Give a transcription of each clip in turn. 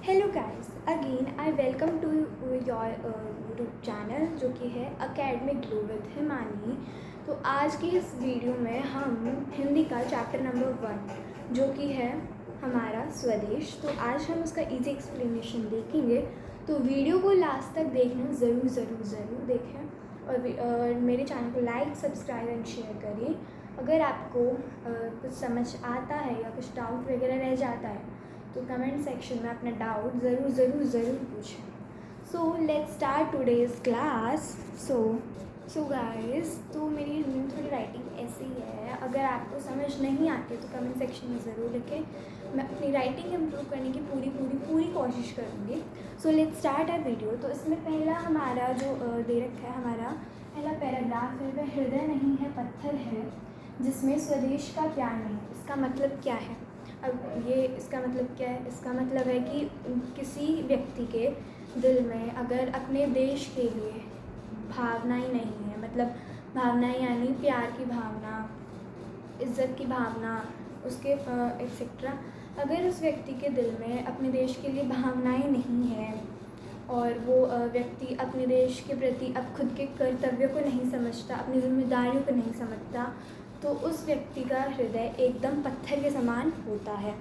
Hello guys, again I welcome to your YouTube channel जो कि है अकेडमिक ग्लो विद हिमानी। तो आज की इस वीडियो में हम हिंदी का चैप्टर नंबर 1 जो कि है हमारा स्वदेश, तो आज हम उसका इजी एक्सप्लेनेशन देखेंगे। तो वीडियो को लास्ट तक देखना ज़रूर देखें और मेरे चैनल को लाइक, सब्सक्राइब एंड शेयर करिए। अगर आपको कुछ समझ आता है या कुछ डाउट वगैरह रह जाता है तो कमेंट सेक्शन में अपना डाउट ज़रूर पूछें। सो let's start today's class. So guys, तो मेरी हिंदी में थोड़ी राइटिंग ऐसी ही है। अगर आपको समझ नहीं आती तो कमेंट सेक्शन में ज़रूर लिखें। मैं अपनी राइटिंग इम्प्रूव करने की पूरी कोशिश करूँगी। So let's start our video. तो इसमें पहला हमारा जो दे रखा है, हमारा पहला पैराग्राफ है, वह हृदय नहीं है पत्थर है जिसमें स्वदेश का प्यार नहीं। इसका मतलब क्या है? अब ये इसका मतलब क्या है? इसका मतलब है कि किसी व्यक्ति के दिल में अगर अपने देश के लिए भावनाएं नहीं है, मतलब भावनाएं यानी प्यार की भावना, इज़्ज़त की भावना, उसके एक्सेट्रा, अगर उस व्यक्ति के दिल में अपने देश के लिए भावनाएं नहीं हैं और वो व्यक्ति अपने देश के प्रति अब खुद के कर्तव्यों को नहीं समझता, अपनी जिम्मेदारियों को नहीं समझता, तो उस व्यक्ति का हृदय एकदम पत्थर के समान होता है।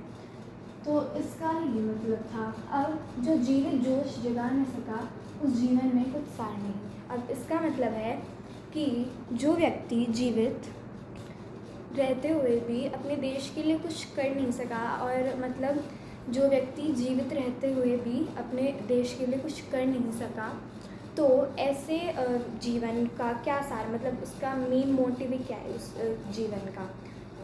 तो इसका ये मतलब था। अब जो जीवित जोश जगा न सका उस जीवन में कुछ सार नहीं। अब इसका मतलब है कि जो व्यक्ति जीवित रहते हुए भी अपने देश के लिए कुछ कर नहीं सका, और मतलब जो व्यक्ति जीवित रहते हुए भी अपने देश के लिए कुछ कर नहीं सका, तो ऐसे जीवन का क्या सार, मतलब उसका मेन मोटिव क्या है उस जीवन का।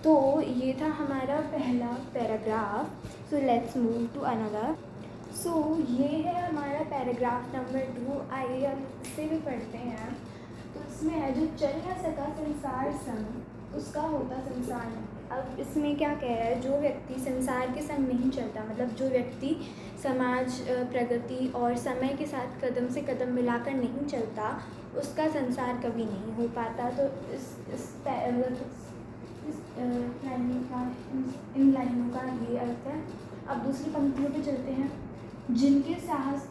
तो ये था हमारा पहला paragraph. So let's move to another. So ये है हमारा पैराग्राफ नंबर 2। आइए हम इससे भी पढ़ते हैं। तो इसमें है, जो चल न सका संसार संग उसका होता संसार नहीं। अब इसमें क्या कह रहा है? जो व्यक्ति संसार के संग नहीं चलता, मतलब जो व्यक्ति समाज प्रगति और समय के साथ कदम से कदम मिलाकर नहीं चलता, उसका संसार कभी नहीं हो पाता। तो इन लाइनों का ये अर्थ है। अब दूसरी पंक्तियों पे चलते हैं। जिसने साहस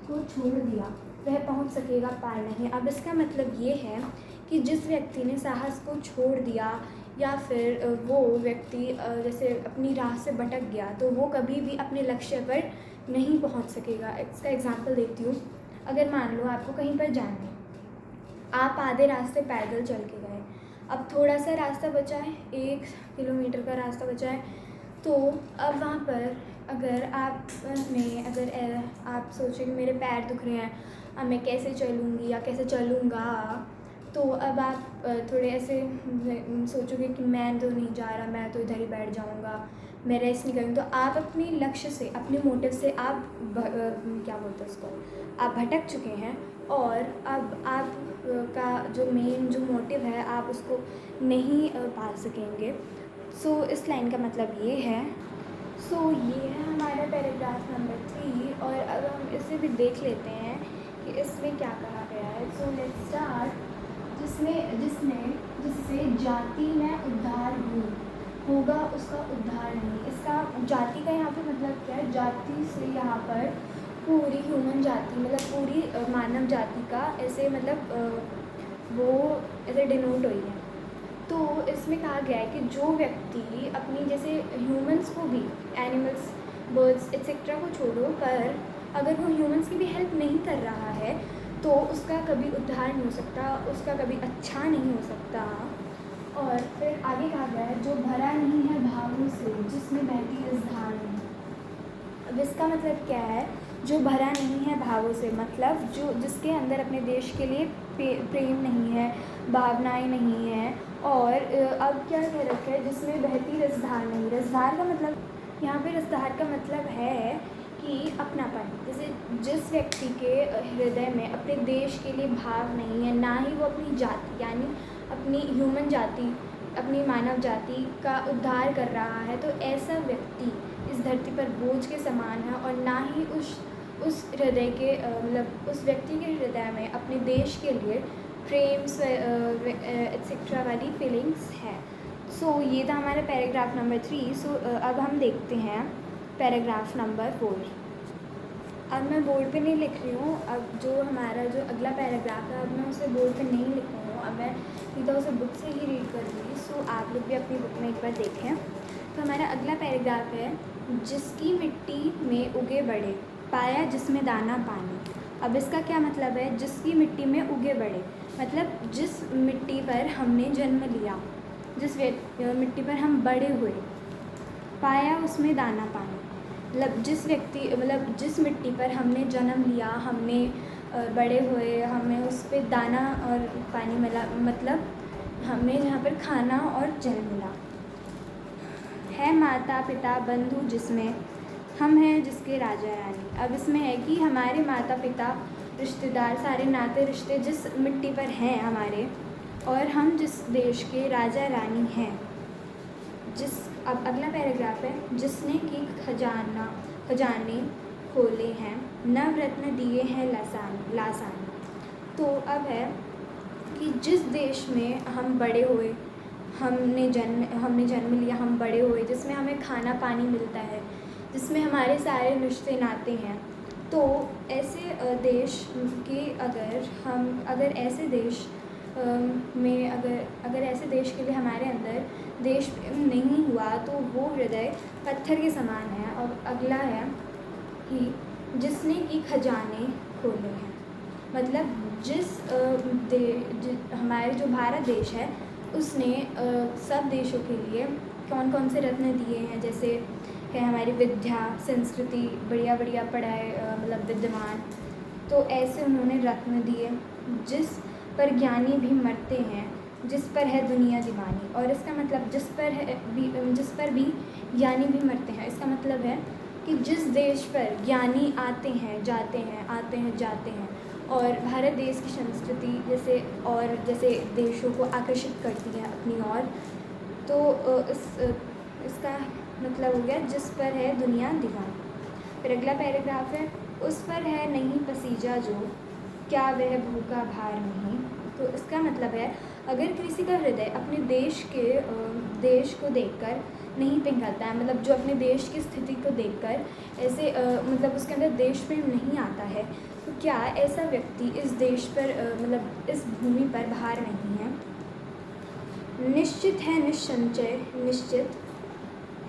को छोड़ दिया वह पहुंच सकेगा पार नहीं। अब इसका मतलब ये है कि जिस व्यक्ति ने साहस को छोड़ दिया या फिर वो व्यक्ति जैसे अपनी राह से भटक गया, तो वो कभी भी अपने लक्ष्य पर नहीं पहुंच सकेगा। इसका एग्जांपल देती हूँ। अगर मान लो आपको कहीं पर जाना है, आप आधे रास्ते पैदल चल के गए, अब थोड़ा सा रास्ता बचा है, 1 किलोमीटर का रास्ता बचा है, तो अब वहाँ पर अगर आप सोचें कि मेरे पैर दुख रहे हैं, अब मैं कैसे चलूँगी या कैसे चलूँगा, तो अब आप थोड़े ऐसे सोचोगे कि मैं तो नहीं जा रहा, मैं तो इधर ही बैठ जाऊँगा, मैं रेस्ट नहीं करूँगी। तो आप अपने लक्ष्य से, अपने मोटिव से आप क्या बोलते हैं उसको, आप भटक चुके हैं, और अब आप का जो मेन जो मोटिव है आप उसको नहीं पा सकेंगे। सो इस लाइन का मतलब ये है। सो ये है हमारा पैराग्राफ नंबर 3। और अब हम इसे भी देख लेते हैं कि इसमें क्या कहा गया है। सो लेट्स स्टार्ट। जिससे जाति में उद्धार होगा उसका उद्धार नहीं। इसका जाति का यहाँ पे मतलब क्या है? जाति से यहाँ पर पूरी ह्यूमन जाति, मतलब पूरी मानव जाति का ऐसे मतलब वो ऐसे डिनोट हुई है। तो इसमें कहा गया है कि जो व्यक्ति अपनी, जैसे ह्यूमंस को भी, एनिमल्स, बर्ड्स एक्सेट्रा को छोड़ो, पर अगर वो ह्यूमंस की भी हेल्प नहीं कर रहा है तो उसका कभी उद्धार नहीं हो सकता, उसका कभी अच्छा नहीं हो सकता। और फिर आगे कहा गया है, जो भरा नहीं है भावों से जिसमें बहती इज़हार नहीं। अब इसका मतलब क्या है? जो भरा नहीं है भावों से, मतलब जो जिसके अंदर अपने देश के लिए प्रेम नहीं है, भावनाएं नहीं हैं। और अब क्या कह रखा है? जिसमें बहती रसधार नहीं। रसधार का मतलब, यहाँ पे रसधार का मतलब है कि अपनापन। जैसे जिस व्यक्ति के हृदय में अपने देश के लिए भाव नहीं है, ना ही वो अपनी जाति यानी अपनी ह्यूमन जाति, अपनी मानव जाति का उद्धार कर रहा है, तो ऐसा व्यक्ति इस धरती पर बोझ के समान है, और ना ही उस हृदय के मतलब उस व्यक्ति के हृदय में अपने देश के लिए प्रेम एक्सेट्रा वाली फीलिंग्स है। सो ये था हमारा पैराग्राफ नंबर 3। सो अब हम देखते हैं पैराग्राफ नंबर 4। अब मैं बोर्ड पे नहीं लिख रही हूँ। अब जो हमारा जो अगला पैराग्राफ है, अब मैं उसे बोर्ड पे नहीं लिख रही हूँ, अब मैं सीधा उसे बुक से ही रीड करूँगी। सो आप लोग भी अपनी बुक में एक बार देखें। तो हमारा अगला पैराग्राफ है, जिसकी मिट्टी में उगे बड़े, पाया जिसमें दाना पानी। अब इसका क्या मतलब है? जिसकी मिट्टी में उगे बड़े मतलब जिस मिट्टी पर हमने जन्म लिया, जिस मिट्टी पर हम बड़े हुए, पाया उसमें दाना पानी मतलब जिस मिट्टी पर हमने जन्म लिया, हमने बड़े हुए, हमें उस पर दाना और पानी मिला, मतलब हमें जहाँ पर खाना और जल मिला। है माता पिता बंधु जिसमें हम हैं जिसके राजा रानी। अब इसमें है कि हमारे माता पिता रिश्तेदार सारे नाते रिश्ते जिस मिट्टी पर हैं हमारे, और हम जिस देश के राजा रानी हैं। अब अगला पैराग्राफ है, जिसने की खजाने खोले हैं, नवरत्न दिए हैं लासानी। तो अब है कि जिस देश में हम बड़े हुए, हमने जन्म लिया, हम बड़े हुए, जिसमें हमें खाना पानी मिलता है, जिसमें हमारे सारे रिश्ते नाते हैं, तो ऐसे देश के अगर ऐसे देश में अगर ऐसे देश के लिए हमारे अंदर देश प्रेम नहीं हुआ तो वो हृदय पत्थर के समान है। और अगला है कि जिसने की खजाने खोले हैं, मतलब हमारे जो भारत देश है उसने सब देशों के लिए कौन कौन से रत्न दिए हैं, जैसे है हमारी विद्या, संस्कृति, बढ़िया बढ़िया पढ़ाई, मतलब विद्यमान। तो ऐसे उन्होंने रत्न दिए, जिस पर ज्ञानी भी मरते हैं, जिस पर है दुनिया दीवानी। और इसका मतलब जिस पर भी ज्ञानी भी मरते हैं, इसका मतलब है कि जिस देश पर ज्ञानी आते हैं जाते हैं, और भारत देश की संस्कृति जैसे देशों को आकर्षित करती है अपनी ओर, तो इसका मतलब हो गया जिस पर है दुनिया दीवानी। फिर अगला पैराग्राफ है, उस पर है नहीं पसीजा जो, क्या वह भूखा भार नहीं। तो इसका मतलब है अगर किसी का हृदय अपने देश को देखकर नहीं पिघलता है, मतलब जो अपने देश की स्थिति को देखकर ऐसे मतलब उसके अंदर देश प्रेम नहीं आता है, तो क्या ऐसा व्यक्ति इस देश पर मतलब इस भूमि पर भार नहीं है। निश्चित है निश्चय निश्चित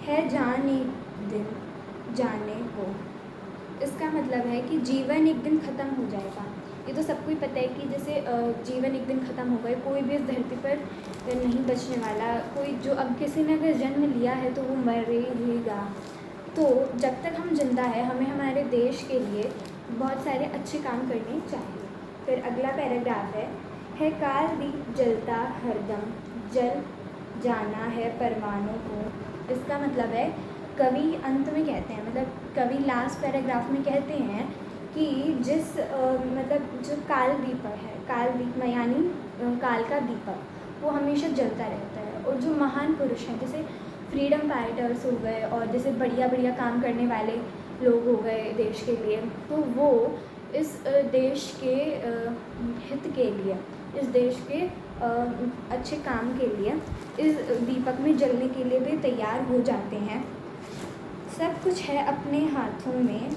है जाने दिन जाने को। इसका मतलब है कि जीवन एक दिन ख़त्म हो जाएगा। ये तो सबको ही पता है कि जैसे जीवन एक दिन ख़त्म हो गए, कोई भी इस धरती पर नहीं बचने वाला। कोई जो अब किसी ने अगर जन्म लिया है तो वो मरेगा। तो जब तक हम जिंदा है हमें हमारे देश के लिए बहुत सारे अच्छे काम करने चाहिए। फिर अगला पैराग्राफ है काल दीप जलता हरदम, जल जाना है परवानों को। इसका मतलब है कवि अंत में कहते हैं, मतलब कवि लास्ट पैराग्राफ में कहते हैं कि मतलब जो काल दीपक है, काल दीप यानी काल का दीपक, वो हमेशा जलता रहता है। और जो महान पुरुष हैं जैसे फ्रीडम फाइटर्स हो गए, और जैसे बढ़िया बढ़िया काम करने वाले लोग हो गए देश के लिए, तो वो इस देश के हित के लिए, इस देश के अच्छे काम के लिए इस दीपक में जलने के लिए भी तैयार हो जाते हैं। सब कुछ है अपने हाथों में,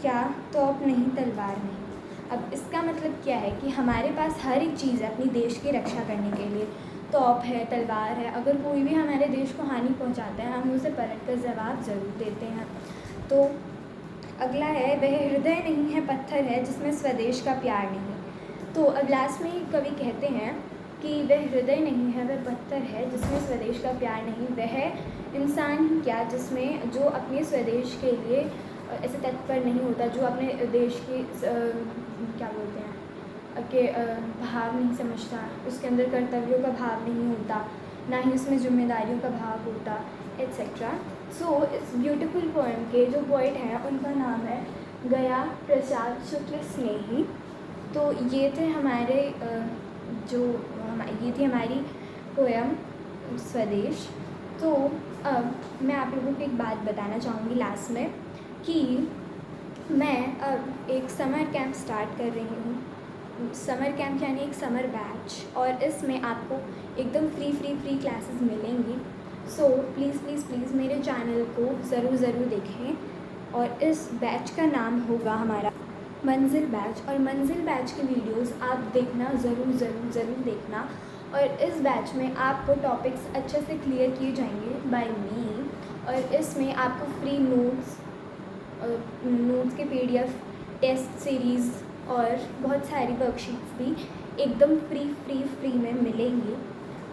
क्या तोप नहीं तलवार नहीं। अब इसका मतलब क्या है कि हमारे पास हर एक चीज़ है अपनी देश की रक्षा करने के लिए। तोप है, तलवार है, अगर कोई भी हमारे देश को हानि पहुंचाता है हम उसे पलट कर जवाब ज़रूर देते हैं। तो अगला है वह हृदय नहीं है पत्थर है जिसमें स्वदेश का प्यार नहीं। तो अब लास्ट में कवि कहते हैं कि वह हृदय नहीं है, वह पत्थर है जिसमें स्वदेश का प्यार नहीं। वह इंसान ही क्या जिसमें जो अपने स्वदेश के लिए ऐसे तत्पर नहीं होता, जो अपने देश की क्या बोलते हैं के भाव नहीं समझता, उसके अंदर कर्तव्यों का भाव नहीं होता, ना ही उसमें जिम्मेदारियों का भाव होता, एट्सेट्रा। सो इस ब्यूटीफुल पोएम के जो पोइट हैं उनका नाम है गया प्रसाद शुक्ल स्नेही। तो ये थे हमारे ये थी हमारी पोएम स्वदेश। तो अब मैं आप लोगों को एक बात बताना चाहूँगी लास्ट में कि मैं अब एक समर कैंप स्टार्ट कर रही हूँ। समर कैंप यानी एक समर बैच, और इसमें आपको एकदम फ्री क्लासेस मिलेंगी। सो प्लीज़ प्लीज़ प्लीज़ मेरे चैनल को ज़रूर देखें। और इस बैच का नाम होगा हमारा मंजिल बैच, और मंजिल बैच की वीडियोस आप देखना ज़रूर देखना। और इस बैच में आपको टॉपिक्स अच्छे से क्लियर किए जाएंगे बाय मी, और इसमें आपको फ्री नोट्स के PDF, टेस्ट सीरीज़ और बहुत सारी वर्कशीट्स भी एकदम फ्री में मिलेंगी।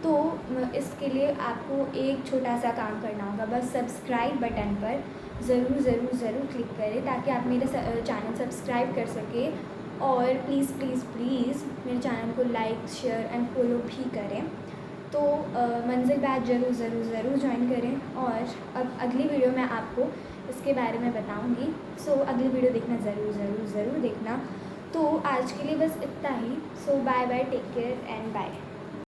तो इसके लिए आपको एक छोटा सा काम करना होगा, बस सब्सक्राइब बटन पर ज़रूर क्लिक करें ताकि आप मेरे चैनल सब्सक्राइब कर सकें। और प्लीज़ मेरे चैनल को लाइक, शेयर एंड फॉलो भी करें। तो मंजिल बैच ज़रूर ज्वाइन करें। और अब अगली वीडियो में आपको इसके बारे में बताऊंगी। सो अगली वीडियो देखना ज़रूर देखना। तो आज के लिए बस इतना ही। So bye take care and bye.